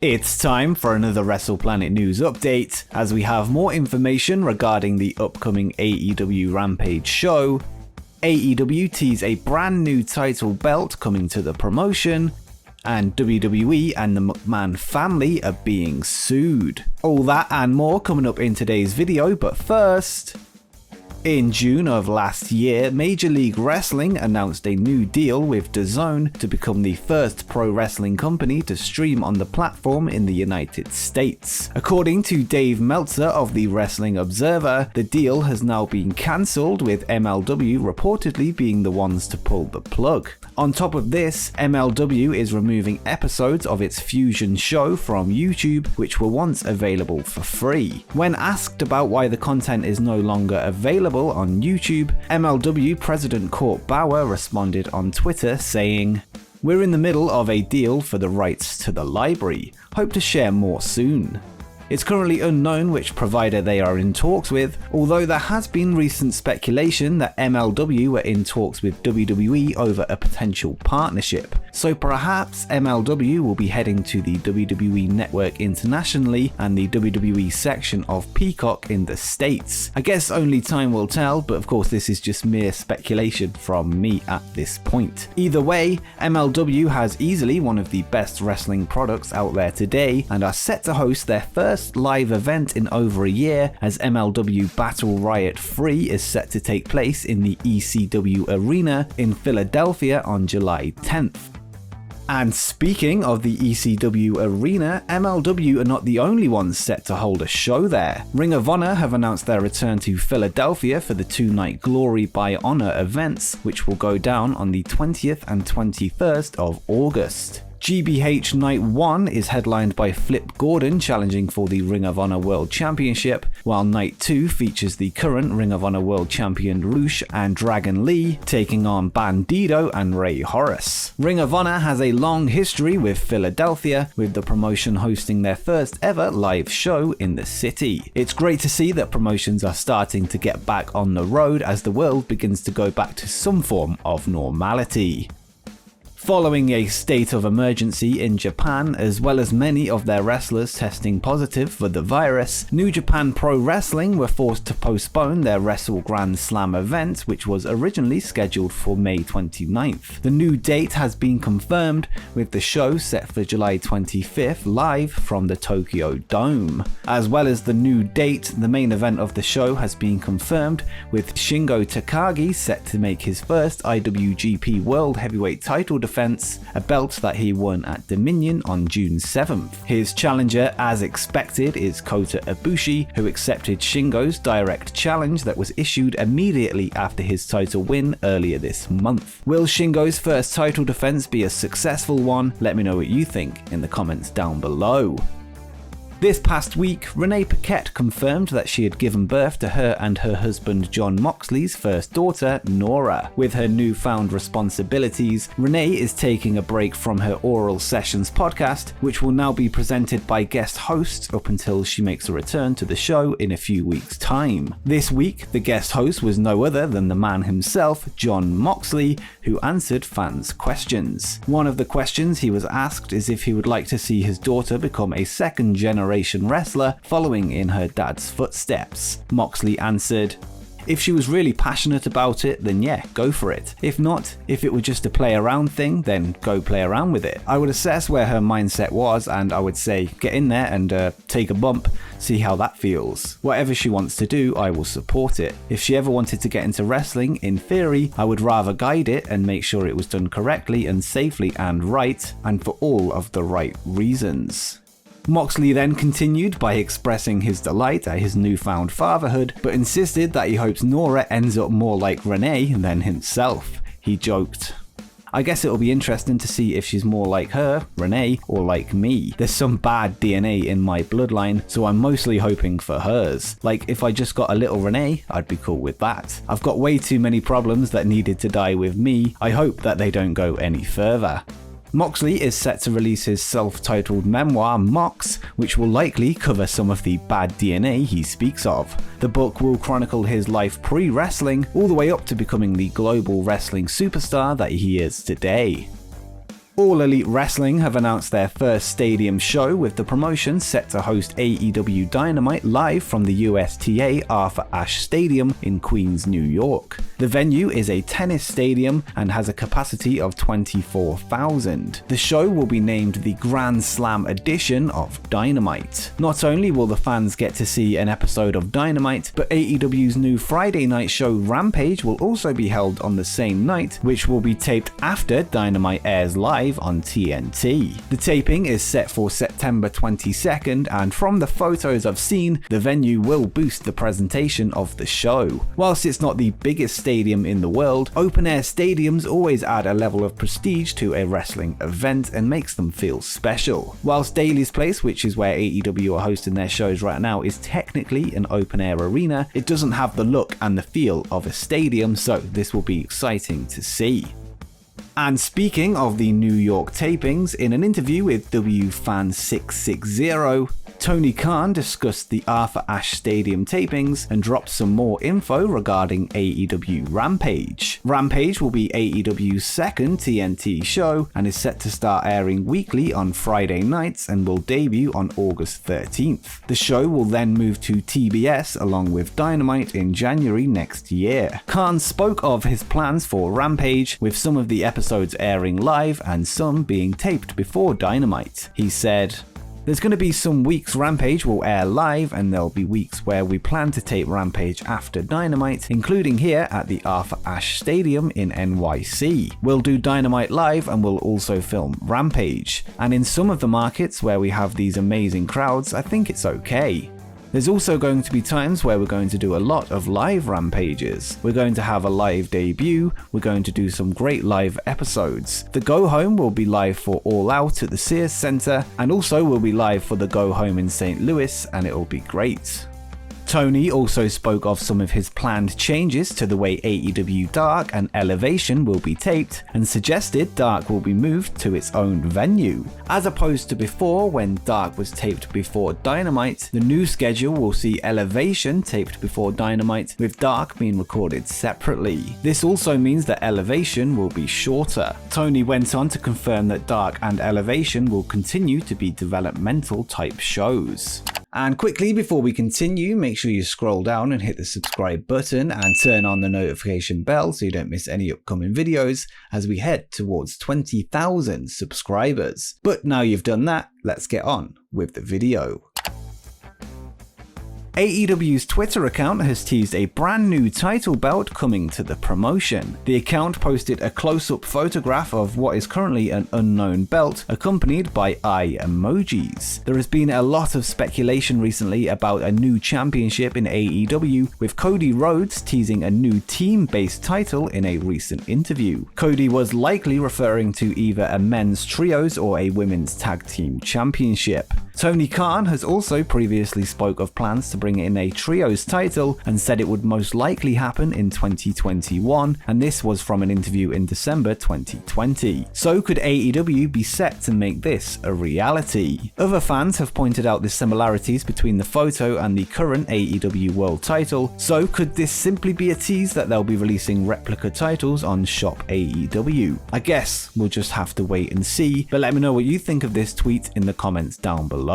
It's time for another WrestlePlanet news update, as we have more information regarding the upcoming AEW Rampage show. AEW teased a brand new title belt coming to the promotion, and WWE and the McMahon family are being sued. All that and more coming up in today's video, but first... In June of last year, Major League Wrestling announced a new deal with DAZN to become the first pro wrestling company to stream on the platform in the United States. According to Dave Meltzer of the Wrestling Observer, the deal has now been cancelled, with MLW reportedly being the ones to pull the plug. On top of this, MLW is removing episodes of its Fusion show from YouTube, which were once available for free. When asked about why the content is no longer available on YouTube, MLW President Court Bauer responded on Twitter saying, "We're in the middle of a deal for the rights to the library. Hope to share more soon." It's currently unknown which provider they are in talks with, although there has been recent speculation that MLW were in talks with WWE over a potential partnership. So perhaps MLW will be heading to the WWE Network internationally and the WWE section of Peacock in the States. I guess only time will tell, but of course this is just mere speculation from me at this point. Either way, MLW has easily one of the best wrestling products out there today and are set to host their first live event in over a year, as MLW Battle Riot 3 is set to take place in the ECW Arena in Philadelphia on July 10th. And speaking of the ECW Arena, MLW are not the only ones set to hold a show there. Ring of Honor have announced their return to Philadelphia for the two-night Glory by Honor events, which will go down on the 20th and 21st of August. GBH Night 1 is headlined by Flip Gordon challenging for the Ring of Honor World Championship, while Night 2 features the current Ring of Honor World Champion Rush and Dragon Lee taking on Bandido and Ray Horace. Ring of Honor has a long history with Philadelphia, with the promotion hosting their first ever live show in the city. It's great to see that promotions are starting to get back on the road as the world begins to go back to some form of normality. Following a state of emergency in Japan, as well as many of their wrestlers testing positive for the virus, New Japan Pro Wrestling were forced to postpone their Wrestle Grand Slam event, which was originally scheduled for May 29th. The new date has been confirmed, with the show set for July 25th live from the Tokyo Dome. As well as the new date, the main event of the show has been confirmed, with Shingo Takagi set to make his first IWGP World Heavyweight title defense, a belt that he won at Dominion on June 7th. His challenger, as expected, is Kota Ibushi, who accepted Shingo's direct challenge that was issued immediately after his title win earlier this month. Will Shingo's first title defense be a successful one? Let me know what you think in the comments down below. This past week, Renee Paquette confirmed that she had given birth to her and her husband Jon Moxley's first daughter, Nora. With her newfound responsibilities, Renee is taking a break from her Oral Sessions podcast, which will now be presented by guest hosts up until she makes a return to the show in a few weeks' time. This week, the guest host was no other than the man himself, Jon Moxley, who answered fans' questions. One of the questions he was asked is if he would like to see his daughter become a second-generation wrestler following in her dad's footsteps. Moxley answered, "If she was really passionate about it, then yeah, go for it. If not, if it were just a play around thing, then go play around with it." I would assess where her mindset was, and I would say get in there and take a bump, see how that feels. Whatever she wants to do, I will support it. If she ever wanted to get into wrestling, in theory, I would rather guide it and make sure it was done correctly and safely and right, and for all of the right reasons. Moxley then continued by expressing his delight at his newfound fatherhood, but insisted that he hopes Nora ends up more like Renee than himself. He joked, "I guess it'll be interesting to see if she's more like her, Renee, or like me. There's some bad DNA in my bloodline, so I'm mostly hoping for hers. Like, if I just got a little Renee, I'd be cool with that. I've got way too many problems that needed to die with me. I hope that they don't go any further." Moxley is set to release his self-titled memoir, Mox, which will likely cover some of the bad DNA he speaks of. The book will chronicle his life pre-wrestling, all the way up to becoming the global wrestling superstar that he is today. All Elite Wrestling have announced their first stadium show, with the promotion set to host AEW Dynamite live from the USTA Arthur Ashe Stadium in Queens, New York. The venue is a tennis stadium and has a capacity of 24,000. The show will be named the Grand Slam edition of Dynamite. Not only will the fans get to see an episode of Dynamite, but AEW's new Friday night show Rampage will also be held on the same night, which will be taped after Dynamite airs live on TNT. The taping is set for September 22nd, and from the photos I've seen, the venue will boost the presentation of the show. Whilst it's not the biggest stadium in the world, open-air stadiums always add a level of prestige to a wrestling event and makes them feel special. Whilst Daly's Place, which is where AEW are hosting their shows right now, is technically an open-air arena, it doesn't have the look and the feel of a stadium, so this will be exciting to see. And speaking of the New York tapings, in an interview with WFan660, Tony Khan discussed the Arthur Ashe Stadium tapings and dropped some more info regarding AEW Rampage. Rampage will be AEW's second TNT show and is set to start airing weekly on Friday nights and will debut on August 13th. The show will then move to TBS along with Dynamite in January next year. Khan spoke of his plans for Rampage, with some of the episodes airing live and some being taped before Dynamite. He said, "There's going to be some weeks Rampage will air live, and there'll be weeks where we plan to tape Rampage after Dynamite, including here at the Arthur Ashe Stadium in NYC. We'll do Dynamite live and we'll also film Rampage. And in some of the markets where we have these amazing crowds, I think it's okay. There's also going to be times where we're going to do a lot of live rampages. We're going to have a live debut, we're going to do some great live episodes. The Go Home will be live for All Out at the Sears Center, and also will be live for the Go Home in St. Louis, and it'll be great." Tony also spoke of some of his planned changes to the way AEW Dark and Elevation will be taped, and suggested Dark will be moved to its own venue. As opposed to before, when Dark was taped before Dynamite, the new schedule will see Elevation taped before Dynamite, with Dark being recorded separately. This also means that Elevation will be shorter. Tony went on to confirm that Dark and Elevation will continue to be developmental type shows. And quickly before we continue, make sure you scroll down and hit the subscribe button and turn on the notification bell so you don't miss any upcoming videos as we head towards 20,000 subscribers. But now you've done that, let's get on with the video. AEW's Twitter account has teased a brand new title belt coming to the promotion. The account posted a close-up photograph of what is currently an unknown belt, accompanied by eye emojis. There has been a lot of speculation recently about a new championship in AEW, with Cody Rhodes teasing a new team-based title in a recent interview. Cody was likely referring to either a men's trios or a women's tag team championship. Tony Khan has also previously spoke of plans to bring in a trios title and said it would most likely happen in 2021, and this was from an interview in December 2020. So could AEW be set to make this a reality? Other fans have pointed out the similarities between the photo and the current AEW World title, so could this simply be a tease that they'll be releasing replica titles on Shop AEW? I guess we'll just have to wait and see, but let me know what you think of this tweet in the comments down below.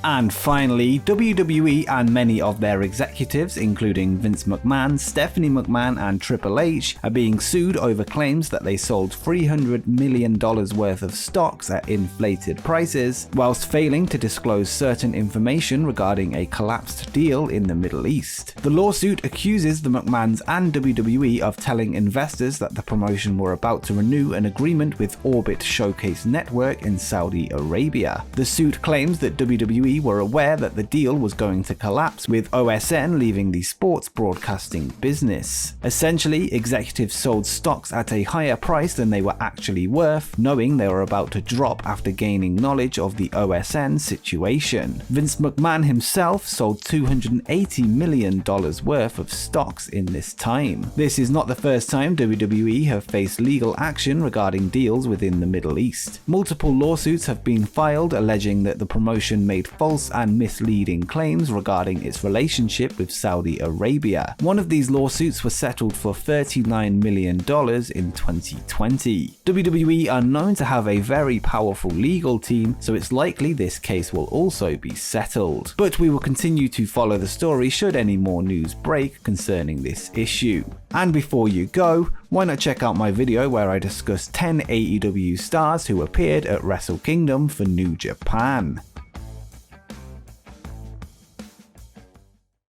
And finally, WWE and many of their executives, including Vince McMahon, Stephanie McMahon and Triple H, are being sued over claims that they sold $300 million worth of stocks at inflated prices, whilst failing to disclose certain information regarding a collapsed deal in the Middle East. The lawsuit accuses the McMahons and WWE of telling investors that the promotion were about to renew an agreement with Orbit Showcase Network in Saudi Arabia. The suit claims that WWE were aware that the deal was going to collapse, with OSN leaving the sports broadcasting business. Essentially, executives sold stocks at a higher price than they were actually worth, knowing they were about to drop after gaining knowledge of the OSN situation. Vince McMahon himself sold $280 million worth of stocks in this time. This is not the first time WWE have faced legal action regarding deals within the Middle East. Multiple lawsuits have been filed alleging that the promotion made false and misleading claims regarding its relationship with Saudi Arabia. One of these lawsuits was settled for $39 million in 2020. WWE are known to have a very powerful legal team, so it's likely this case will also be settled. But we will continue to follow the story should any more news break concerning this issue. And before you go, why not check out my video where I discuss 10 AEW stars who appeared at Wrestle Kingdom for New Japan.